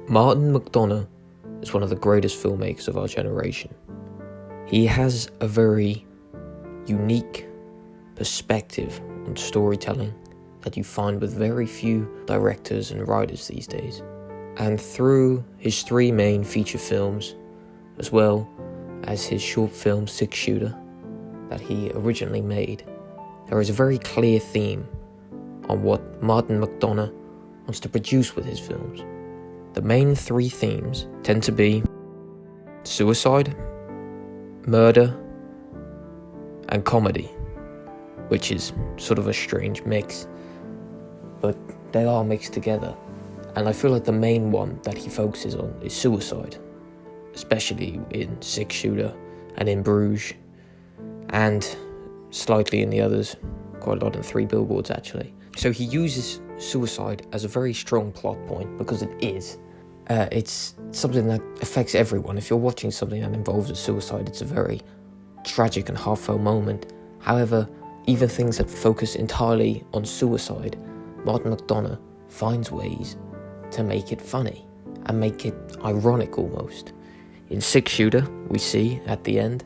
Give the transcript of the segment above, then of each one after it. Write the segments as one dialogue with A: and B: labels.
A: Martin McDonagh is one of the greatest filmmakers of our generation. He has a very unique perspective on storytelling that you find with very few directors and writers these days. And through his three main feature films, as well as his short film Six Shooter that he originally made, there is a very clear theme on what Martin McDonagh wants to produce with his films. The main three themes tend to be suicide, murder, and comedy, which is sort of a strange mix, but they are mixed together. And I feel like the main one that he focuses on is suicide, especially in Six Shooter and in Bruges, and slightly in the others, quite a lot in Three Billboards actually. So he uses suicide as a very strong plot point because it is. It's something that affects everyone. If you're watching something that involves a suicide, it's a very tragic and heartfelt moment. However, even things that focus entirely on suicide, Martin McDonagh finds ways to make it funny and make it ironic almost. In Six Shooter, we see at the end,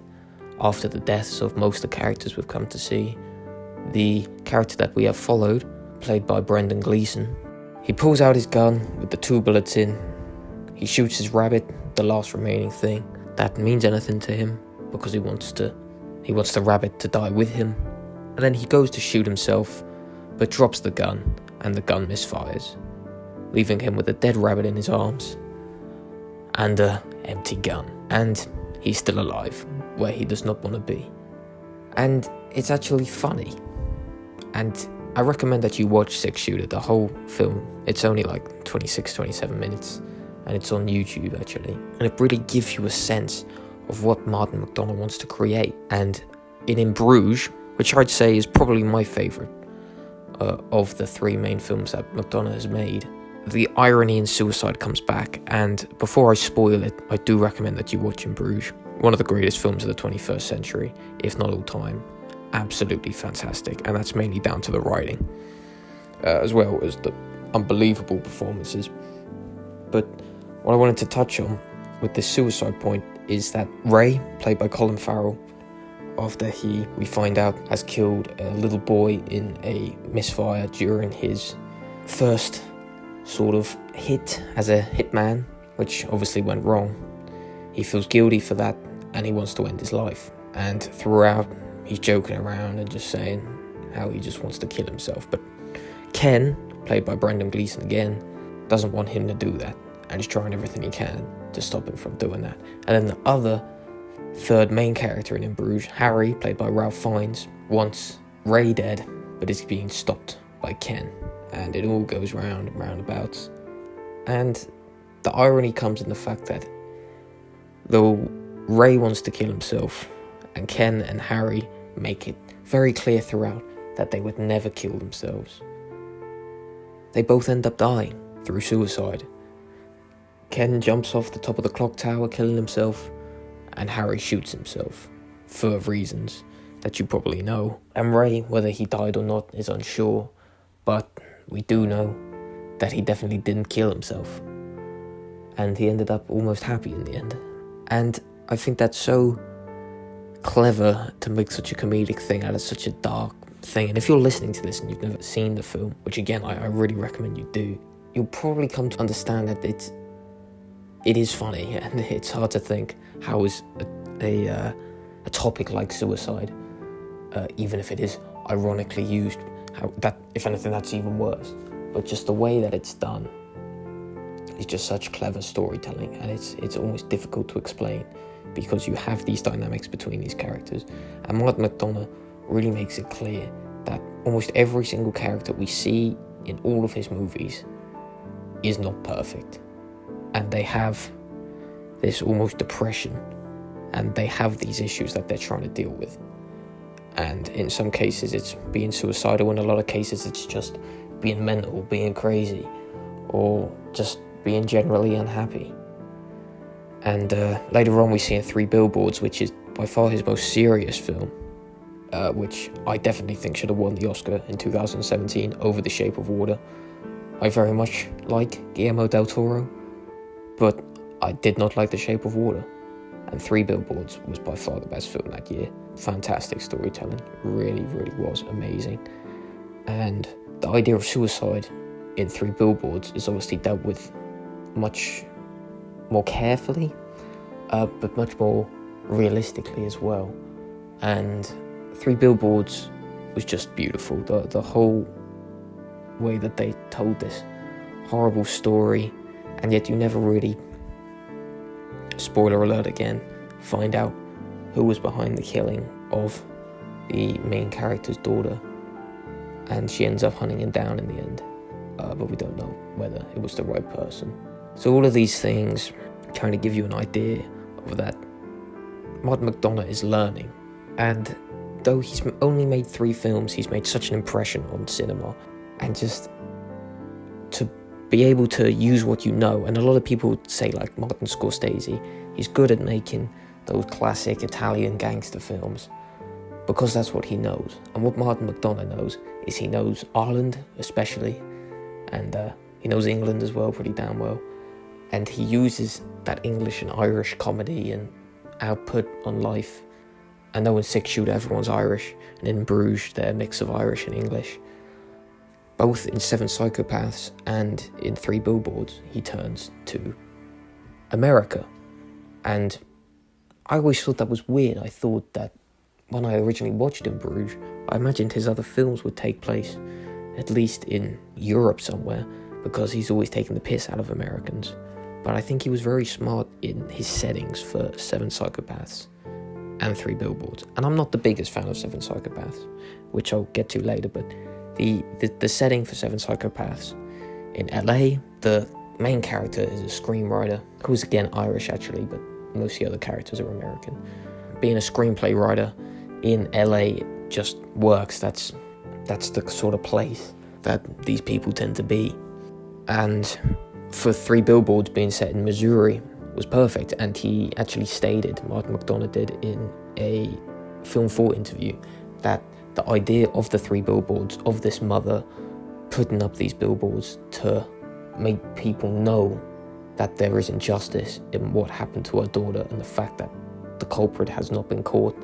A: after the deaths of most of the characters we've come to see, the character that we have followed, played by Brendan Gleeson, he pulls out his gun with the 2 bullets in. He shoots his rabbit, the last remaining thing that means anything to him, because he wants the rabbit to die with him. And then he goes to shoot himself, but drops the gun, and the gun misfires, leaving him with a dead rabbit in his arms and an empty gun. And he's still alive, where he does not want to be. And it's actually funny. And I recommend that you watch Six Shooter, the whole film. It's only like 26, 27 minutes. And it's on YouTube actually. And it really gives you a sense of what Martin McDonagh wants to create. And in Bruges, which I'd say is probably my favourite of the three main films that McDonagh has made, the irony in suicide comes back. And before I spoil it, I do recommend that you watch In Bruges. One of the greatest films of the 21st century, if not all time. Absolutely fantastic. And that's mainly down to the writing, as well as the unbelievable performances. But what I wanted to touch on with this suicide point is that Ray, played by Colin Farrell, after we find out, has killed a little boy in a misfire during his first sort of hit as a hitman, which obviously went wrong. He feels guilty for that and he wants to end his life. And throughout, he's joking around and just saying how he just wants to kill himself. But Ken, played by Brendan Gleeson again, doesn't want him to do that. And he's trying everything he can to stop him from doing that. And then the other third main character in Bruges, Harry, played by Ralph Fiennes, wants Ray dead, but is being stopped by Ken. And it all goes round and roundabouts. And the irony comes in the fact that though Ray wants to kill himself, and Ken and Harry make it very clear throughout that they would never kill themselves, they both end up dying through suicide. Ken jumps off the top of the clock tower, killing himself, and Harry shoots himself, for reasons that you probably know. And Ray, whether he died or not, is unsure, but we do know that he definitely didn't kill himself. And he ended up almost happy in the end. And I think that's so clever to make such a comedic thing out of such a dark thing. And if you're listening to this and you've never seen the film, which again, I really recommend you do, you'll probably come to understand that it is funny, and it's hard to think how is a topic like suicide, even if it is ironically used, how that, if anything, that's even worse. But just the way that it's done is just such clever storytelling, and it's almost difficult to explain because you have these dynamics between these characters. And Martin McDonagh really makes it clear that almost every single character we see in all of his movies is not perfect. And they have this almost depression, and they have these issues that they're trying to deal with. And in some cases it's being suicidal, in a lot of cases it's just being mental, being crazy, or just being generally unhappy. And later on we see in Three Billboards, which is by far his most serious film, which I definitely think should have won the Oscar in 2017 over The Shape of Water. I very much like Guillermo del Toro, But I did not like The Shape of Water. And Three Billboards was by far the best film that year. Fantastic storytelling. Really, really was amazing. And the idea of suicide in Three Billboards is obviously dealt with much more carefully, but much more realistically as well. And Three Billboards was just beautiful. The whole way that they told this horrible story, and yet you never really, spoiler alert again, find out who was behind the killing of the main character's daughter, and she ends up hunting him down in the end, but we don't know whether it was the right person. So all of these things kind of give you an idea of that Martin McDonagh is learning, and though he's only made 3 films, he's made such an impression on cinema. And just to be able to use what you know, and a lot of people would say, like Martin Scorsese, he's good at making those classic Italian gangster films because that's what he knows. And what Martin McDonagh knows is he knows Ireland especially, and he knows England as well pretty damn well. And he uses that English and Irish comedy and output on life. I know in Six Shooter everyone's Irish, and in Bruges they're a mix of Irish and English. Both in Seven Psychopaths and in Three Billboards, he turns to America. And I always thought that was weird. I thought that when I originally watched In Bruges, I imagined his other films would take place at least in Europe somewhere, because he's always taken the piss out of Americans. But I think he was very smart in his settings for Seven Psychopaths and Three Billboards. And I'm not the biggest fan of Seven Psychopaths, which I'll get to later, but the setting for Seven Psychopaths in LA, the main character is a screenwriter who's again Irish actually, but most of the other characters are American. Being a screenplay writer in LA just works. That's the sort of place that these people tend to be. And for Three Billboards being set in Missouri was perfect, and he actually stated, Martin McDonagh did in a Film 4 interview, that the idea of the Three Billboards, of this mother putting up these billboards to make people know that there is injustice in what happened to her daughter, and the fact that the culprit has not been caught,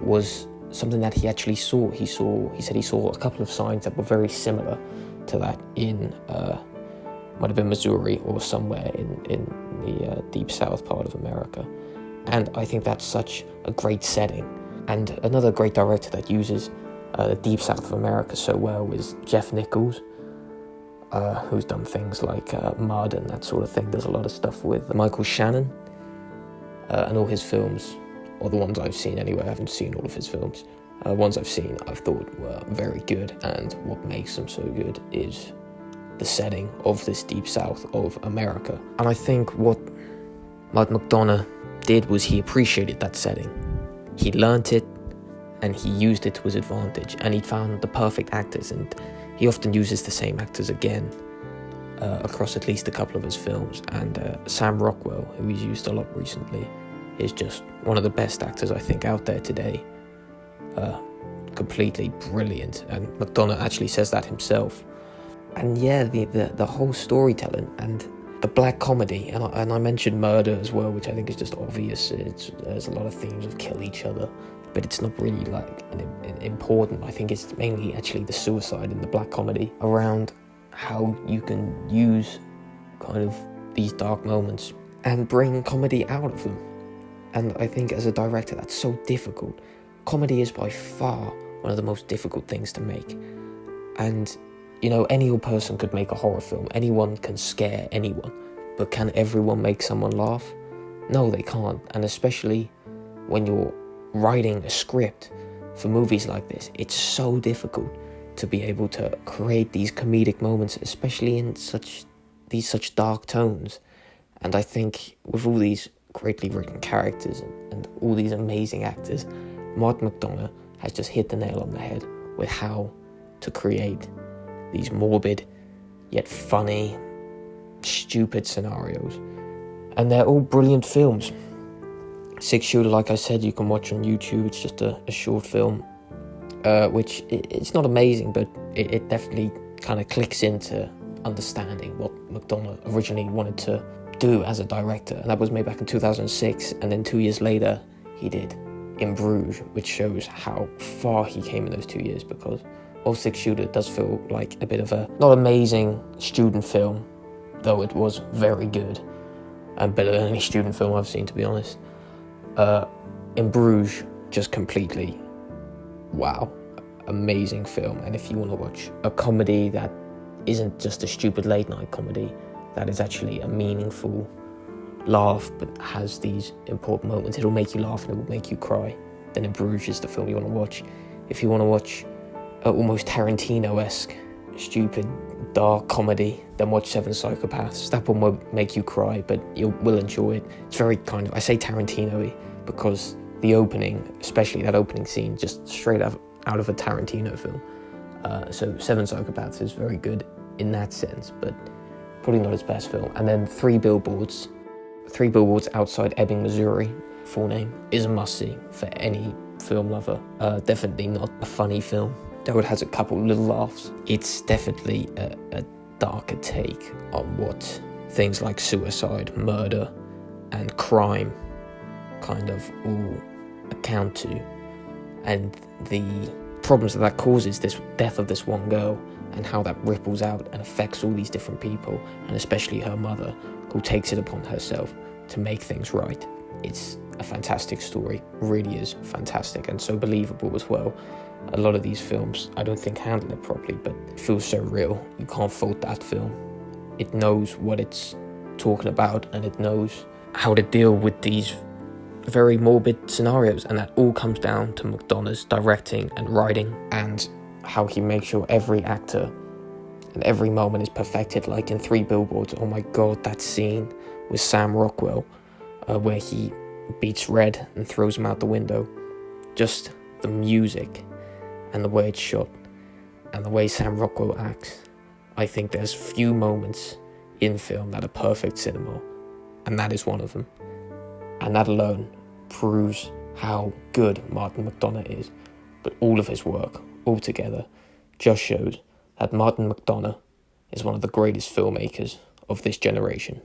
A: was something that he actually saw. He said he saw a couple of signs that were very similar to that in might have been Missouri or somewhere in the deep south part of America. And I think that's such a great setting. And another great director that uses the deep south of America so well is Jeff Nichols, who's done things like Mud and that sort of thing. There's a lot of stuff with Michael Shannon, and all his films, or the ones I've seen anyway. I haven't seen all of his films. Ones I've seen I've thought were very good, and what makes them so good is the setting of this deep south of America. And I think what Martin McDonagh did was he appreciated that setting. He learnt it, and he used it to his advantage, and he found the perfect actors, and he often uses the same actors again across at least a couple of his films. And Sam Rockwell, who he's used a lot recently, is just one of the best actors I think out there today. Completely brilliant, and McDonagh actually says that himself. And yeah, the whole storytelling and the black comedy, and I mentioned murder as well, which I think is just obvious. There's a lot of themes of kill each other, but it's not really like important. I think it's mainly actually the suicide in the black comedy, around how you can use kind of these dark moments and bring comedy out of them. And I think as a director, that's so difficult. Comedy is by far one of the most difficult things to make. And, you know, any old person could make a horror film. Anyone can scare anyone. But can everyone make someone laugh? No, they can't. And especially when you're writing a script for movies like this, it's so difficult to be able to create these comedic moments, especially in such dark tones. And I think with all these greatly written characters and all these amazing actors, Martin McDonagh has just hit the nail on the head with how to create these morbid yet funny, stupid scenarios. And they're all brilliant films. Six Shooter, like I said, you can watch on YouTube. It's just a short film, which it's not amazing, but it definitely kind of clicks into understanding what McDonagh originally wanted to do as a director, and that was made back in 2006, and then 2 years later he did In Bruges, which shows how far he came in those 2 years, because Six Shooter does feel like a bit of a not amazing student film, though it was very good and better than any student film I've seen, to be honest. In Bruges, just completely wow, amazing film. And if you want to watch a comedy that isn't just a stupid late night comedy, that is actually a meaningful laugh but has these important moments, it'll make you laugh and it will make you cry, then In Bruges is the film you want to watch. If you want to watch almost Tarantino-esque, stupid, dark comedy, then watch Seven Psychopaths. That one won't make you cry, but you will enjoy it. It's very kind of, I say Tarantino-y because the opening, especially that opening scene, just straight out of a Tarantino film. So Seven Psychopaths is very good in that sense, but probably not his best film. And then Three Billboards Outside Ebbing, Missouri, full name, is a must-see for any film lover. Definitely not a funny film, though it has a couple little laughs. It's definitely a darker take on what things like suicide, murder, and crime kind of all account to, and the problems that causes, this death of this one girl, and how that ripples out and affects all these different people, and especially her mother, who takes it upon herself to make things right. It's a fantastic story, really is fantastic, and so believable as well. A lot of these films, I don't think, handle it properly, but it feels so real. You can't fault that film. It knows what it's talking about, and it knows how to deal with these very morbid scenarios, and that all comes down to McDonagh's directing and writing, and how he makes sure every actor and every moment is perfected. Like in Three Billboards, oh my god, that scene with Sam Rockwell, where he beats Red and throws him out the window. Just the music and the way it's shot and the way Sam Rockwell acts. I think there's few moments in film that are perfect cinema, and that is one of them. And that alone proves how good Martin McDonagh is. But all of his work, altogether, just shows that Martin McDonagh is one of the greatest filmmakers of this generation.